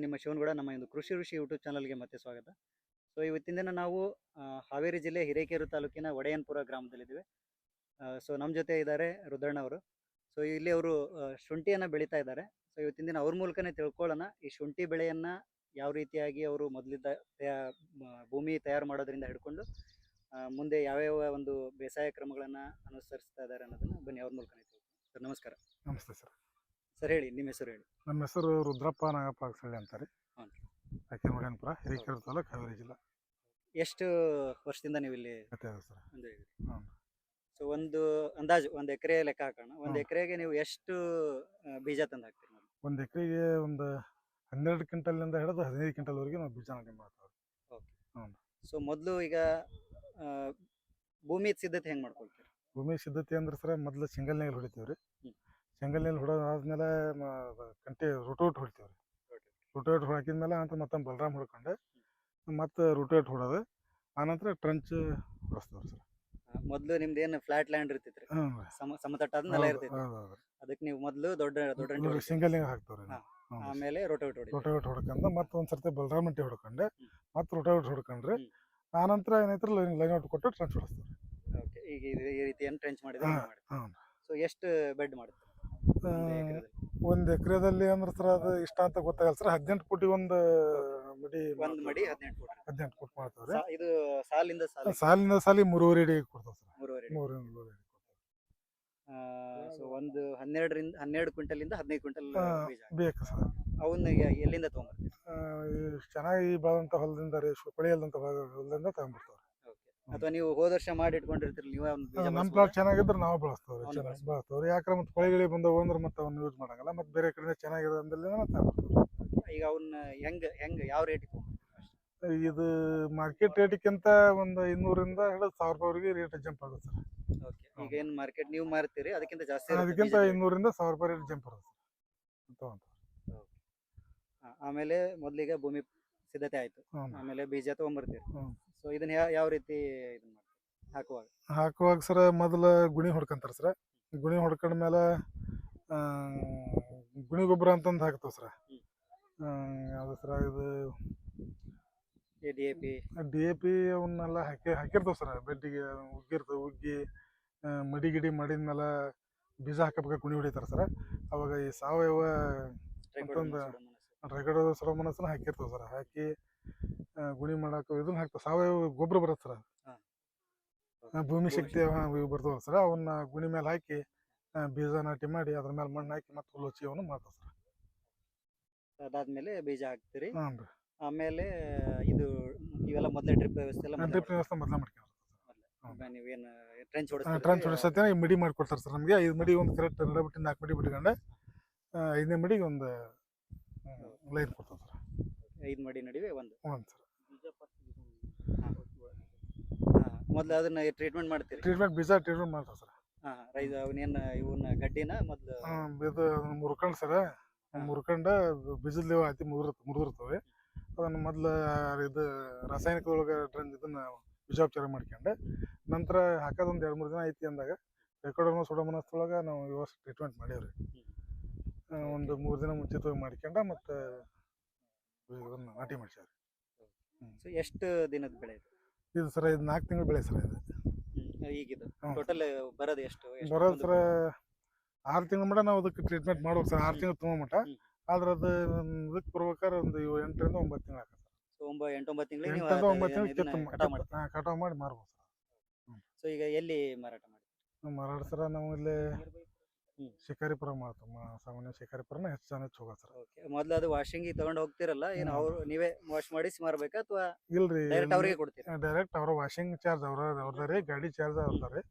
ನಾನು ನಿಮ್ಮ ಶಿವನಗೌಡ. ನಮ್ಮ ಒಂದು ಕೃಷಿ ಋಷಿ ಯೂಟ್ಯೂಬ್ ಚಾನಲ್ಗೆ ಮತ್ತೆ ಸ್ವಾಗತ. ಸೊ ಇವತ್ತಿನ ದಿನ ನಾವು ಹಾವೇರಿ ಜಿಲ್ಲೆ ಹಿರೇಕೆರೂರು ತಾಲೂಕಿನ ಒಡೆಯನ್ಪುರ ಗ್ರಾಮದಲ್ಲಿದ್ದೀವಿ. ಸೊ ನಮ್ಮ ಜೊತೆ ಇದ್ದಾರೆ ರುದ್ರಣ್ಣ ಅವರು. ಸೊ ಇಲ್ಲಿ ಅವರು ಶುಂಠಿಯನ್ನು ಬೆಳೀತಾ ಇದ್ದಾರೆ. ಸೊ ಇವತ್ತಿನ ದಿನ ಅವ್ರ ಮೂಲಕನೇ ತಿಳ್ಕೊಳ್ಳೋಣ ಈ ಶುಂಠಿ ಬೆಳೆಯನ್ನು ಯಾವ ರೀತಿಯಾಗಿ ಅವರು ಮೊದಲಿದ್ದ ಭೂಮಿ ತಯಾರು ಮಾಡೋದ್ರಿಂದ ಹಿಡ್ಕೊಂಡು ಮುಂದೆ ಯಾವ್ಯಾವ ಒಂದು ಬೇಸಾಯ ಕ್ರಮಗಳನ್ನು ಅನುಸರಿಸ್ತಾ ಇದ್ದಾರೆ ಅನ್ನೋದನ್ನು ಬನ್ನಿ ಅವ್ರ ಮೂಲಕನೇ ತಿಳ್ಕೊಳ್ಳೋಣ. ಸರ್ ನಮಸ್ಕಾರ. ನಮಸ್ತೆ ಸರ್. ಸರ್ ಹೇಳಿ, ನಿಮ್ಮ ಹೆಸರು ಹೇಳಿ. ನಮ್ಮ ಹೆಸರು ರುದ್ರಪ್ಪ ನಾಗಪ್ಪ ಅಗಸಳ್ಳಿ ಅಂತಾರೆ. ಹ್ಞೂ. ಅಕ್ಕಿನೊಡೆಯನ್ಪುರ, ಹಿರೇಕೆರೂರು ತಾಲೂಕು, ಹಾವೇರಿ ಜಿಲ್ಲಾ. ಎಷ್ಟು ವರ್ಷದಿಂದ ನೀವು ಇಲ್ಲಿ ಸರ್? ಬಂದಿದ್ದೀರಿ? ಹ್ಞೂ. ಸೊ ಒಂದು ಅಂದಾಜು ಒಂದು ಎಕರೆ ಲೆಕ್ಕ ಹಾಕೋಣ. ಒಂದು ಎಕರೆಗೆ ನೀವು ಎಷ್ಟು ಬೀಜ ತಂದು ಹಾಕ್ತೀರಿ? ಒಂದು ಎಕರೆಗೆ ಒಂದು 12 ಕ್ವಿಂಟಲ್ನಿಂದ ಹಿಡಿದು 15 ಕ್ವಿಂಟಲ್ವರೆಗೆ ನಾವು ಬೀಜ ನಾಟಿ ಮಾಡ್ತೀವಿ. ಓಕೆ. ಹ್ಞೂ. ಸೊ ಮೊದಲು ಈಗ ಭೂಮಿ ಸಿದ್ಧತೆ ಹೆಂಗೆ ಮಾಡ್ಕೊಳ್ತೀರಿ? ಭೂಮಿ ಸಿದ್ಧತೆ ಅಂದ್ರೆ ಸರ್, ಮೊದಲು ಸಿಂಗಲ್ ನೇಲ್ ಹೊಡಿತೀವಿ ರೀ. ಹ್ಮ್. ಸಿಂಗಲ್ ನೇಲ್ ಹೊಡೋದಾದ್ಮೇಲೆ ಕಂಟಿ ರೂಟೋಟ್ ಹೊಡಿತೀವಿ ರೀ. ರೂಟೋಟ್ ಹೊಡಕಿದ್ಮೇಲೆ ಅಂತ ಮತ್ತೆ ಬಲರಾಮ್ ಹೊಡ್ಕೊಂಡು ಮತ್ತೆ ರೂಟೋಟ್ ಹೊಡೋದು, ಆನಂತರ ಟ್ರಂಚ್ ಹೊಡಿಸ್ತೀವಿ ಸರ್. ಮೊದಲು ನಿಮ್ದು ಏನು ಫ್ಲಾಟ್ ಲ್ಯಾಂಡ್ ಇರ್ತಿತ್ತು, ಸಮತಟ್ಟಾದ ನೆಲ ಇರ್ತಿತ್ತು, ಅದಕ್ಕೆ ನೀವು ಮೊದಲು ದೊಡ್ಡ ಸಿಂಗಲ್ ನೇಲ್ ಹಾಕ್ತೀವಿ ರೀ. ಆಮೇಲೆ ರೋಟೋಟ್ ಹೊಡ್ಕೊಂಡು ಮತ್ತೆ ಒಂದ್ಸರ್ತಿ ಬಲರಾಮ್ ಮಟ್ಟಿ ಹೊಡ್ಕೊಂಡು ಮತ್ತೆ ರೂಟೋಟ್ ಹೊಡ್ಕೊಂಡ್ರಿ. ಆನಂತರ ಏನೈತ್ರ ಲೈನ್ ಔಟ್ ಕೊಟ್ಟು ಟ್ರಂಚ್ ಹೊಡಿಸ್ತೀವಿ. ಓಕೆ. ಈಗ ಈ ರೀತಿ ಏನು ಟ್ರೆಂಚ್ ಮಾಡಿದ್ರೆ ಸೊ ಎಷ್ಟು ಬೆಡ್ ಮಾಡುತ್ತೆ ಒಂದು ಎಕರೆದಲ್ಲಿ ಅಂದ್ರೆ ಸರ್, ಅದು ಇಷ್ಟ ಅಂತ ಗೊತ್ತಾಗಲ್ಲ ಸರ್. 18 ಫುಟಿಗೆ ಒಂದು ಮಡಿ 18 ಫುಟ್ ಮಾಡ್ತಾವ್ರಿ. ಇದು ಸಾಲಿಂದ ಸಾಲಿಂದ ಸಾಲಿ 3.5 ಅಡಿ ಕೊಡ್ತಾವ ಸರ್. 3.5 ಅಡಿ. ಸೊ ಒಂದು 12 ಕ್ವಿಂಟಲಿಂದ 15 ಕ್ವಿಂಟಲ್ ಬೀಜ ಬೇಕು ಸರ್. ಅವನ್ನ ಎಲ್ಲಿಂದ ತೊಗೊಂಡ್ಬರ್ತೀವಿ? ಚೆನ್ನಾಗಿ ಬೆಳೆದಂಥ ಹೊಲದಿಂದ ರೀ, ಕೊಳೆಯಲ್ದಂಥ ಹೊಲದಿಂದ ತಗೊಂಡ್ಬಿಡ್ತಾವ್ರಿ. ಅಥವಾ ನೀವು ಹೋದ ವರ್ಷ ಮಾಡಿ ಇಟ್ಕೊಂಡಿರ್ತೀರಿ ನೀವು? ನಮ್ಮ ಪ್ಲಾಟ್ ಚೆನ್ನಾಗಿದ್ರೆ ನಾವು ಬೆಳೆಸ್ತವ್ರಿ, ಚೆನ್ನಾಗಿ ಬೆಳೆಸ್ತವ್ರಿ. ಯಾಕಂದ್ರೆ ಮತ್ತೆ ಕೊಳೆಗಳಿ ಬಂದವು ಅಂದ್ರೆ ಮತ್ತೆ ಅವ್ನ ಯೂಸ್ ಮಾಡಂಗಿಲ್ಲ. ಮತ್ತೆ ಬೇರೆ ಕಡೆ ಚೆನ್ನಾಗಿದೆ ಅಂದ್ರೆ ತಗೊಂಡ್ಬಿಡ್ತಾವ್ರಿ. ಈಗ ಅವನ್ನ ಹೆಂಗ್ ಯಾವ ರೇಟಿಗೆ ತೊಗೊಂಡ್ಬರ್ತೀವಿ? ಇದು ಮಾರ್ಕೆಟ್ ರೇಟಿಗಿಂತ ಒಂದು 200ರಿಂದ ಹಿಡಿದು 1000 ರೂಪಾಯಿವರೆಗೆ ರೇಟ್ ಜಂಪ್ ಆಗುತ್ತೆ ಸರ್. ಓಕೆ. ಈಗ ಏನು ಮಾರ್ಕೆಟ್ ನೀವು ಮಾರ್ತೀರಿ ಅದಕ್ಕಿಂತ ಜಾಸ್ತಿ? ಅದಕ್ಕಿಂತ 200ರಿಂದ 1000 ರೂಪಾಯಿ ರೇಟ್ ಜಂಪ್ ಆಗುತ್ತೆ ಸರ್. ಆಮೇಲೆ ಮೊದಲಿಗೆ ಭೂಮಿ ಸಿದ್ಧತೆ ಆಯ್ತು, ಆಮೇಲೆ ಬೀಜ ತೊಗೊಂಬರ್ತೀರಿ. ಸೊ ಇದನ್ನ ಯಾವ ರೀತಿ ಇದನ್ನ ಮಾಡ್ತೀರಿ ಹಾಕುವಾಗ ಸರ್? ಮೊದಲು ಗುಣಿ ಹೊಡ್ಕೊಂತಾರೆ ಸರ್. ಗುಣಿ ಹೊಡ್ಕೊಂಡ್ಮೇಲೆ ಗುಣಿ ಗೊಬ್ಬರ ಅಂತಂದು ಹಾಕ್ತಾವ ಸರ್. ಯಾವುದು ಸರ್ ಇದು? DAP ಅವನ್ನೆಲ್ಲ ಹಾಕಿರ್ತಾವ ಸರ್. ಬೆಡ್ಡಿಗೆ ಉಗ್ಗಿ ಮಡಿ ಗಿಡಿ ಮಾಡಿದ್ಮೇಲೆ ಬೀಜ ಹಾಕಬೇಕು, ಗುಣಿ ಹೊಡಿತಾರೆ ಸರ್. ಅವಾಗ ಈ ಸಾವಯವ ಅಂತಂದು ರಗಡ ಸೊರಮನಸ್ಸನ್ನ ಹಾಕಿರ್ತಾವ ಸರ್. ಹಾಕಿ ಗುಣಿ ಮಾಡಕ್ಕೆ ಇದನ್ನ ಹಾಕ್ತಾವ, ಸಾವಯವ ಗೊಬ್ಬರ ಬರುತ್ತೆ ಸರ್. ಭೂಮಿ ಶಕ್ತಿ ಇವು ಬರ್ತಾವ ಸರ್. ಅವನ್ನ ಗುಣಿ ಮೇಲೆ ಹಾಕಿ ಬೀಜ ನಾಟಿ ಮಾಡಿ ಅದ್ರ ಮೇಲೆ ಮಣ್ಣು ಹಾಕಿ ಮತ್ತೆ ಹುಲ್ಲು ಹಚ್ಚಿ ಅವನ್ನ ಮಾಡ್ತಾವ ಸರ್. ಅದಾದ್ಮೇಲೆ ಬೀಜ ಹಾಕ್ತೀರಿ. ಹ್ಞೂ ರೀ. ಆಮೇಲೆ ಇದು ಇವೆಲ್ಲ ಮೊದಲೇ ಡ್ರಿಪ್ ವ್ಯವಸ್ಥೆ ಎಲ್ಲ ಡ್ರಿಪ್ ವ್ಯವಸ್ಥೆ ಮೊದಲೇ ಮಾಡ್ಕೊಂಡು ನೀವೇನು ಟ್ರೆಂಚ್ ಹೊಡಿಸತ್ತೆ ಈ ಮಡಿ ಮಾಡ್ಕೊಡ್ತಾರೆ ಸರ್ ನಮಗೆ. 5 ಮಡಿ ಒಂದು ಕರೆಕ್ಟ್ 2 ಬಿಟ್ಟು 4 ಮಡಿ ಬಿಟ್ಕೊಂಡು 5ನೇ ಮಡಿಗೆ ಒಂದು ಲೈನ್ ಕೊಡ್ತಾವೆ ಸರ್. 5 ಮಡಿ ನಡುವೆ ಒಂದು ಸರ್. ಮೊದಲು ಅದನ್ನ ಟ್ರೀಟ್ಮೆಂಟ್ ಮಾಡ್ತೀರಿ? ಬೀಜ ಟ್ರೀಟ್ಮೆಂಟ್ ಮಾಡ್ತಾವೆ ಸರ್. ಅವನೇನು ಇವನ್ನ ಗಡ್ಡಿನ ಮೊದಲು ಇದು ಮುರ್ಕೊಂಡು ಸರ್, ಮುರ್ಕೊಂಡು ಬೀಜದ ಅತಿ ಮುರಿದಿರ್ತವೆ. ಅದನ್ನು ಮೊದಲು ಇದು ರಾಸಾಯನಿಕದೊಳಗೆ ಇದನ್ನ ಬೀಜೋಪಚಾರ ಮಾಡ್ಕೊಂಡು ನಂತರ ಹಾಕೋದೊಂದು 2-3 ದಿನ ಐತಿ ಅಂದಾಗ ರೆಕಾರ್ಡನ್ನು ಸುಡಮನಸ್ಸೊಳಗೆ ನಾವು ವ್ಯವಸ್ಥೆ ಟ್ರೀಟ್ಮೆಂಟ್ ಮಾಡೀವ್ರಿ. ಒಂದು 3 ದಿನ ಮುಂಚಿತವಾಗಿ ಮಾಡ್ಕೊಂಡು ಮತ್ತೆ ಇದನ್ನ ನಾಟಿ ಮಾಡ್ಸ್ಯಾವ್ರಿ. ಎಷ್ಟು ದಿನದ ಬೆಳೆ ಇದು ಸರ್? ಇದು 4 ತಿಂಗಳು ಬೆಳೆ ಸರ್. ಇದು ಈಗಿದು ಟೋಟಲ್ ಬರೋದು ಎಷ್ಟು? ಬರೋದು ಸರ್ 6 ತಿಂಗಳ ಮಟ್ಟ ನಾವು ಅದಕ್ಕೆ ಟ್ರೀಟ್ಮೆಂಟ್ ಮಾಡ್ಬೇಕು ಸರ್. 6 ತಿಂಗಳು ತುಂಬ ಮಟ್ಟ. ಆದ್ರೆ ಅದು ಇದಕ್ಕೆ ಬರ್ಬೇಕಾದ್ರೆ ಒಂದು 8ರಿಂದ 9 ತಿಂಗಳು ಆಗ್ತದೆ. ಸೊ 8-9 ತಿಂಗಳಿಗೆ ಕಟಾವು ಮಾಡಿ ಮಾರ್ಬೋದು ಸರ್. ಸೊ ಈಗ ಎಲ್ಲಿ ಮಾರಾಟ ಮಾಡ್ತೀವಿ? ಮಾರಾಟ ಸರ್ ನಾವು ಇಲ್ಲಿ ಶಿಕಾರಿಪುರ ಮಾಡ್ತೀವಿ. ಸಾಮಾನ್ಯ ಶಿಕಾರಿಪುರನ ಹೆಚ್ಚು ಹೋಗೋದು ಸರ್. ಓಕೆ. ಮೊದಲು ಅದು ವಾಷಿಂಗಿಗೆ ತಗೊಂಡು ಹೋಗ್ತಿರಲ್ಲ, ಏನು ಅವ್ರು ನೀವೇ ವಾಶ್ ಮಾಡಿಸಿ ಮಾರ್ಬೇಕಾ ಅಥವಾ ಇಲ್ರಿ ಡೈರೆಕ್ಟ್ ಅವ್ರಿಗೆ ಕೊಡ್ತೀರಾ? ಡೈರೆಕ್ಟ್ ಅವ್ರ ವಾಷಿಂಗ್ ಚಾರ್ಜ್ ಅವ್ರದ್ರಿ, ಗಾಡಿ ಚಾರ್ಜ್ ಅವ್ರದ್ರಿ.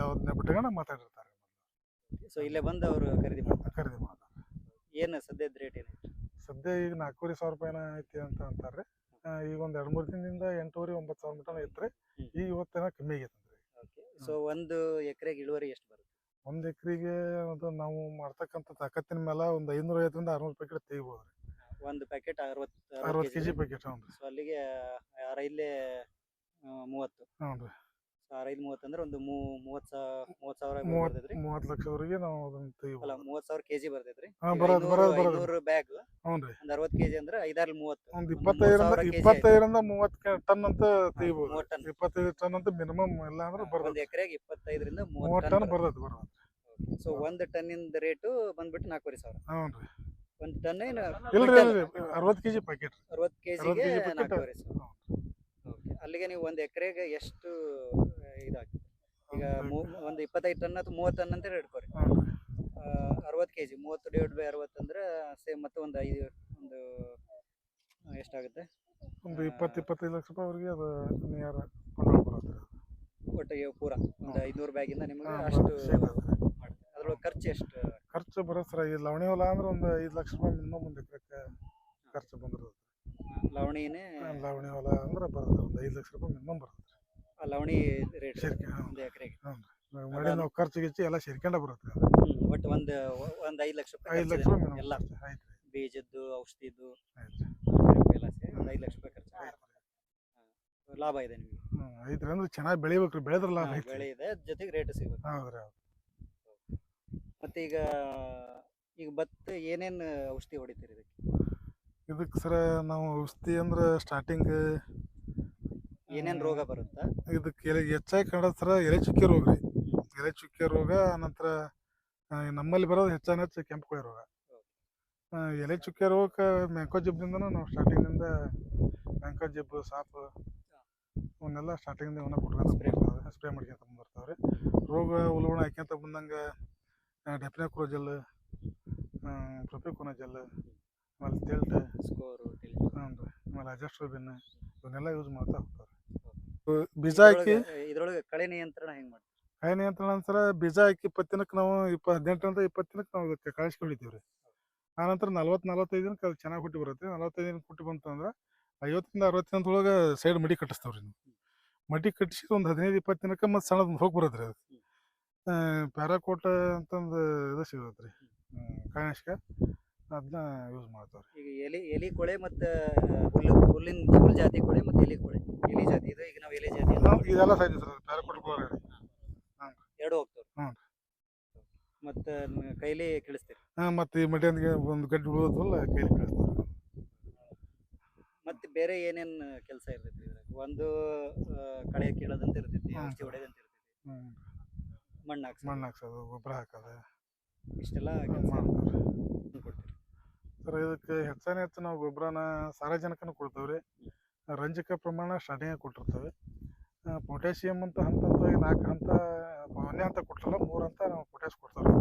ಅವ್ರನ್ನ ಬಿಟ್ಕೊಂಡು ಮಾತಾಡಿರ್ತಾರೆ. ಸೊ ಇಲ್ಲೇ ಬಂದು ಅವರು ಖರೀದಿ ಮಾಡ್ತಾರೆ. ಏನು ಸದ್ಯದ ರೇಟ್ ಏನು? ಸದ್ಯ ಈಗ 4,500 ರೂಪಾಯಿನ ಐತಿ ಅಂತ ಅಂತಾರೆ. ಈಗ ಒಂದು 2-3 ದಿನದಿಂದ 8,500-9,000 ಮಟನ ಐತ್ರಿ. ಈಗ ಇವತ್ತಿನ ಕಮ್ಮಿ ಆಗೈತೆ. ಸೊ ಒಂದು ಎಕರೆಗೆ ಇಳುವರಿ ಎಷ್ಟು ಬರುತ್ತೆ? ಒಂದು ಎಕರೆಗೆ ಅದು ನಾವು ಮಾಡ್ತಕ್ಕಂಥ ತಾಕತ್ತಿನ ಮೇಲೆ ಒಂದು 550-600 ಪ್ಯಾಕೆಟ್ ತೆಗಿಬೋದು ರೀ. ಒಂದು ಪ್ಯಾಕೆಟ್ 60 kg ಪ್ಯಾಕೆಟ್. ಹ್ಞೂ ರೀ. ಸೊ ಅಲ್ಲಿಗೆ ಇಲ್ಲೇ 30. ಹ್ಞೂ ರೀ. 530 ಅಂದ್ರೆ ಒಂದು 30,000 ಬರ್ತೈತ್ರಿ. 30 ಲಕ್ಷವರೆಗೆ ನಾವು ಅದನ್ನ ಅಲ್ಲ ತೆಗಿಬೋದು. 30,000 ಕೆಜಿ ಬರ್ತೈತ್ರಿ. ಹಾ, ಈಗ ಬರೋದು 500 ಬ್ಯಾಗ್ ಹ್ಞೂ ರೀ. ಒಂದು 60 ಕೆಜಿ ಅಂದ್ರೆ 5 30 ಒಂದು ಒಂದು 30,000 ಕೆಜಿ ಆಯ್ತು. 25ರಿಂದ 30 ಟನ್ ಅಂತ ತೆಗಿಬೋದು. 30 ಟನ್ 25 ಟನ್ ಅಂತ ಮಿನಿಮಮ್ ಇಲ್ಲ ಅಂದ್ರೆ ಒಂದು ಬರ್ತದೆ. ಎಕರೆಗೆ 25ರಿಂದ 30 30 ಟನ್ ಟನ್ ಬರ್ತೈತಿ. ಬರ್ತದೆ. ಸೊ ಒಂದು ಟನ್ನಿಂದ ರೇಟು ಬಂದ್ಬಿಟ್ಟು 4,500. ಹ್ಞೂ ರೀ. ಒಂದು ಟನ್ ಏನು ಇಲ್ರಿ ಕ್ವಿಂಟಲ್ ಇಲ್ರಿ 60 ಕೆಜಿ ಪ್ಯಾಕೆಟ್. 60 ಕೆಜಿಗೆ kg packet. 4,500. ಓಕೆ. ಅಲ್ಲಿಗೆ ನೀವು ಒಂದು ಎಕರೆಗೆ ಎಷ್ಟು ಇದಾಗ್ತದೆ? ಈಗ ಒಂದು 25 ಟನ್ ಅಥವಾ 30 ಟನ್ ಅಂತ ಇಟ್ಕೊರಿ. 60 ಕೆಜಿ 30 ಡಿವೈಡ್ ಬೈ 60 ಅಂದ್ರೆ ಸೇಮ್ ಮತ್ತೆ ಒಂದು ಎಷ್ಟಾಗುತ್ತೆ? ಒಂದು 25 ಲಕ್ಷ ರೂಪಾಯಿವರೆಗೆ ಅದು ನಿಯರ್ ಕೊಂಡೋಗಿ ಬರುತ್ತೆ. ಒಟ್ಟಿಗೆ ಪೂರ ಒಂದು 500 ಬ್ಯಾಗಿಂದ ನಿಮಗೆ ಹಾ, ಅಷ್ಟು ಸಿಗುತ್ತೆ. ಮಾಡುತ್ತೆ. ಅದ್ರೊಳಗೆ ಖರ್ಚು ಎಷ್ಟು? ಖರ್ಚು ಬರುತ್ತೆ ಸರ್. ಈ ಲವಣಿ ಹೊಲ ಅಂದ್ರೆ ಒಂದು 5 ಲಕ್ಷ ರೂಪಾಯಿ ಮಿನಿಮಮ್ ಒಂದು ಎಕರೆಕ್ಕೆ ಖರ್ಚು ಬಂದಿರುತ್ತೆ. ಲವಣಿನೇ ಲವಣಿ ಹೊಲ ಅಂದ್ರೆ ಬರುತ್ತೆ ಒಂದು 5 ಲಕ್ಷ ರೂಪಾಯಿ ಮಿನಿಮಮ್ ಬರುತ್ತೆ. ಆ ಲವಣಿ ರೇಟ್ ಸೇರ್ಕೆ ಒಂದು ಎಕರೆಗೆ. ಹ್ಞೂ ರೀ. ಮಾಡಿ ನಾವು ಖರ್ಚು ಗಿಚ್ಚು ಎಲ್ಲ ಸೇರ್ಕೊಂಡೇ ಬರುತ್ತೆ. ಒಟ್ಟು ಒಂದು 5 ಲಕ್ಷ ರೂಪಾಯಿ 5 ಲಕ್ಷ ಖರ್ಚಿದೆ ರೂಪಾಯಿ ಮಿನಿಮಮ್ ಎಲ್ಲ ಆಯ್ತು ರೀ. ಬೀಜದ್ದು ಔಷಧಿದ್ದು ಆಯ್ತು. ಎಲ್ಲ ಸೇರಿ ಒಂದು 5 ಲಕ್ಷ ರೂಪಾಯಿ ಖರ್ಚು. ಲಾಭ ಇದೆ ನಿಮಗೆ. ಐತ್ರಿ ಅಂದ್ರೆ ಚೆನ್ನಾಗಿ ಬೆಳಿಬೇಕ್ರಿ. ಬೆಳೆದ್ರೆ ಲಾಭ ಐತಿ. ಬೆಳೆ ಇದೆ ಜೊತೆಗೆ ರೇಟ್ ಸಿಗುತ್ತೆ. ಹೌದ್ರಿ ಹೌದು. ಮತ್ತೆ ಈಗ ಭತ್ತ ಏನೇನು ಔಷಧಿ ಹೊಡಿತೀರಿ ಇದಕ್ಕೆ? ಇದಕ್ಕೆ ಸರ ನಾವು ಔಷಧಿ ಅಂದ್ರೆ ಸ್ಟಾರ್ಟಿಂಗ್ ಏನೇನು ರೋಗ ಬರುತ್ತಾ? ಇದಕ್ಕೆ ಹೆಚ್ಚಾಗಿ ಕಾಣೋದು ಸರ ಎಲೆ ಚುಕ್ಕೆ ರೋಗ ರೀ. ಎಲೆ ಚುಕ್ಕೆ ರೋಗ ನಂತರ ನಮ್ಮಲ್ಲಿ ಬರೋದು ಹೆಚ್ಚು ಕೆಂಪು ಕೊಳೆ ರೋಗ. ಎಲೆ ಚುಕ್ಕೆ ರೋಗಕ್ಕೆ ಮ್ಯಾಂಕೋ ಜಿಬ್ದಿಂದನೂ ನಾವು ಸ್ಟಾರ್ಟಿಂಗಿಂದ ಮ್ಯಾಂಕೋ ಜಿಬ್ಬು ಸಾಪು ಅವನ್ನೆಲ್ಲ ಸ್ಟಾರ್ಟಿಂಗಿಂದ ಇವನ್ನ ಕೊಟ್ಕೊಂಡು ಸ್ಪ್ರೇ ಮಾಡ್ಕೊಂತ ಬರ್ತಾವ್ರಿ. ರೋಗ ಉಲ್ಬಣ ಹಾಕ್ಯಂತ ಬಂದಂಗೆ ಡೆಫ್ನೆಕ್ರೋಜಲ್, ಪ್ರೊಪಿಕೋನಜಲ್, ಆಮೇಲೆ ಟಿಲ್ಟ್, ಸ್ಕೋರು ಹ್ಞೂ ರೀ, ಆಮೇಲೆ ಅಜಸ್ಟ್ರೋಬಿನ್ ಇವನ್ನೆಲ್ಲ ಯೂಸ್ ಮಾಡ್ತಾ ಹೋಗ್ತಾರೆ. ಬೀಜ ಹಾಕಿ ಇದ್ರೊಳಗೆ ಕಳೆ ನಿಯಂತ್ರಣ ಹೆಂಗೆ ಮಾಡ್ತೀವಿ? ಕಾಯಿ ನಿಯಂತ್ರಣ ಅಂತರ ಬೀಜ ಹಾಕಿ 20 ದಿನಕ್ಕೆ ನಾವು 18ರಿಂದ 20 ದಿನಕ್ಕೆ ನಾವು ಇದಕ್ಕೆ ಕಳಿಸ್ಕೊ ಹೊಡಿತೀವಿ ರೀ. ಆನಂತರ 40-45 ದಿನಕ್ಕೆ ಅದು ಚೆನ್ನಾಗಿ ಹುಟ್ಟಿ ಬರುತ್ತೆ. 45 ದಿನಕ್ಕೆ ಹುಟ್ಟಿ ಬಂತು ಅಂದ್ರೆ 50ರಿಂದ 60 ದಿನದೊಳಗೆ ಸೈಡ್ ಮಡಿ ಕಟ್ಟಿಸ್ತಾವೆ ರೀ. ಮಡಿ ಕಟ್ಟಿಸಿ ಒಂದು 15-20 ದಿನಕ್ಕೆ ಮತ್ತು ಸಣ್ಣದು ಹೋಗಿ ಬರುತ್ತೆ ರೀ. ಅದಕ್ಕೆ ಪ್ಯಾರಾಕೋಟ ಅಂತಂದು ಇದು ಸಿಗುತ್ತೆ ರೀ, ಕಾಯಿನಾಶಕ. ಅದನ್ನ ಯೂಸ್ ಮಾಡ್ತಾವೆ ರೀ. ಈಗ ಎಲಿ ಕೊಳೆ ಮತ್ತು ಹುಲ್ಲಿನ ಜಾತಿ ಕೊಳೆ ಮತ್ತು ಎಲಿ ಕೊಳೆ, ಎಲಿ ಜಾತಿ ಇದು. ಈಗ ನಾವು ಎಲಿ ಜಾತಿ ಇದೆಲ್ಲ ಸಾಯ್ತು ಸರ್. ಪ್ಯಾರಾಕೋಟ್ ಗೋಳ ಎರಡು ಹೋಗ್ತವೆ. ಹ್ಞೂ. ಮತ್ತು ಕೈಲಿ ಕಳಿಸ್ತೀರಿ. ಮತ್ತು ಈ ಮಡಿಯೊಂದಿಗೆ ಒಂದು ಗಡ್ಡೆ ಉಳಿದಲ್ಲ ಕೈಲಿ ಕಳಿಸ್ತಾರೆ. ಮತ್ತೆ ಬೇರೆ ಏನೇನು ಕೆಲಸ ಇರ್ತೈತಿ ಇದ್ರಾಗ? ಒಂದು ಕಳೆ ಕೀಳೋದಂತ ಇರ್ತೈತಿ, ಔಷಧಿ ಹೊಡೆದಂತ ಇರ್ತೈತಿ, ಮಣ್ಣು ಹಾಕ್ಸೋದು, ಗೊಬ್ಬರ ಹಾಕೋದು, ಇಷ್ಟೆಲ್ಲ ಕೆಲಸ ಮಾಡ್ತಾರೆ ಕೊಡ್ತೀರಿ ಸರ್. ಇದಕ್ಕೆ ಹೆಚ್ಚು ನಾವು ಗೊಬ್ಬರನ ಸಾರಜನಕನ ಕೊಡ್ತೇವೆ ರೀ. ರಂಜಕ ಪ್ರಮಾಣ ಸ್ಟಾರ್ಟಿಂಗ್ ಕೊಟ್ಟಿರ್ತೇವೆ. ಪೊಟ್ಯಾಷಿಯಮ್ ಅಂತ ಹಂತವಾಗಿ 4 ಹಂತ, 1ನೇ ಹಂತ ಕೊಟ್ಟಲ್ಲ 3 ಹಂತ ನಾವು ಪೊಟ್ಯಾಷ್ ಕೊಡ್ತೇವೆ.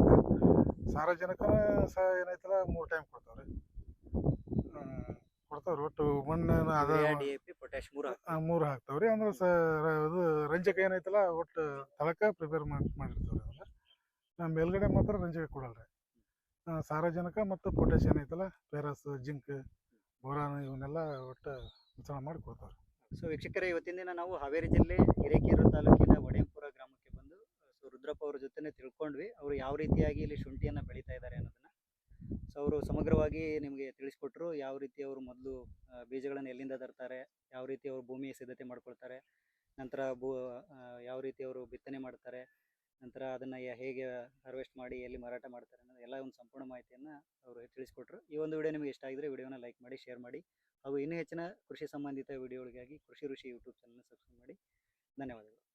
ಸಾರಜನಕನ ಸಹ ಏನೈತಲ್ಲ 3 ಟೈಮ್ ಕೊಡ್ತೇವೆ ರೀ. ಕೊಡ್ತಾವ್ರಿ. ಒಟ್ಟು ಮಣ್ಣು DAP ಪೊಟ್ಯಾಷ್ 3 ಹಾಕ್ತಾವೆ ರೀ. ಅಂದ್ರೆ ಇದು ರಂಜಕ ಏನೈತಲ್ಲ ಒಟ್ಟು ತಳಕ ಪ್ರಿಪೇರ್ ಮಾಡಿರ್ತೀವಿ ರೀ. ಅದನ್ನು ಮೇಲ್ಗಡೆ ಮಾತ್ರ ರಂಜಕ ಕೊಡಲ್ಲ ರೀ. ಸಾರಜನಕ ಮತ್ತು ಪೊಟ್ಯಾಷ್ ಏನೈತಲ್ಲ ಫೆರಸ್, ಜಿಂಕ್, ಬೋರಾನ್ ಇವನ್ನೆಲ್ಲ ಒಟ್ಟು ಮಿಶ್ರಣ ಮಾಡಿ ಕೊಡ್ತಾವೆ ರೀ. ಸೊ ವೀಕ್ಷಕರೇ, ಇವತ್ತಿನ ದಿನ ನಾವು ಹಾವೇರಿ ಜಿಲ್ಲೆ ಹಿರೇಕೆರೂರು ತಾಲೂಕಿನ ಒಡೆಯಂಪುರ ಗ್ರಾಮಕ್ಕೆ ಬಂದು ರುದ್ರಪ್ಪ ಅವ್ರ ಜೊತೆ ತಿಳ್ಕೊಂಡ್ವಿ. ಅವರು ಯಾವ ರೀತಿಯಾಗಿ ಇಲ್ಲಿ ಶುಂಠಿಯನ್ನು ಬೆಳೀತಾ ಇದ್ದಾರೆ ಅನ್ನೋದನ್ನು. ಸೊ ಅವರು ಸಮಗ್ರವಾಗಿ ನಿಮಗೆ ತಿಳಿಸ್ಕೊಟ್ರು. ಯಾವ ರೀತಿ ಅವರು ಮೊದಲು ಬೀಜಗಳನ್ನು ಎಲ್ಲಿಂದ ತರ್ತಾರೆ, ಯಾವ ರೀತಿ ಅವರು ಭೂಮಿ ಸಿದ್ಧತೆ ಮಾಡ್ಕೊಳ್ತಾರೆ, ನಂತರ ಯಾವ ರೀತಿ ಅವರು ಬಿತ್ತನೆ ಮಾಡ್ತಾರೆ, ನಂತರ ಅದನ್ನು ಹೇಗೆ ಹಾರ್ವೆಸ್ಟ್ ಮಾಡಿ ಎಲ್ಲಿ ಮಾರಾಟ ಮಾಡ್ತಾರೆ ಅನ್ನೋದು ಎಲ್ಲ ಒಂದು ಸಂಪೂರ್ಣ ಮಾಹಿತಿಯನ್ನು ಅವರು ತಿಳಿಸ್ಕೊಟ್ರು. ಈ ಒಂದು ವಿಡಿಯೋ ನಿಮಗೆ ಇಷ್ಟ ಆಗಿದ್ರೆ ವಿಡಿಯೋನ ಲೈಕ್ ಮಾಡಿ, ಶೇರ್ ಮಾಡಿ, ಹಾಗೂ ಇನ್ನೂ ಹೆಚ್ಚಿನ ಕೃಷಿ ಸಂಬಂಧಿತ ವಿಡಿಯೋಗಳಿಗಾಗಿ ಕೃಷಿ ಋಷಿ ಯೂಟ್ಯೂಬ್ ಚಾನಲ್ನ ಸಬ್ಸ್ಕ್ರೈಬ್ ಮಾಡಿ. ಧನ್ಯವಾದಗಳು.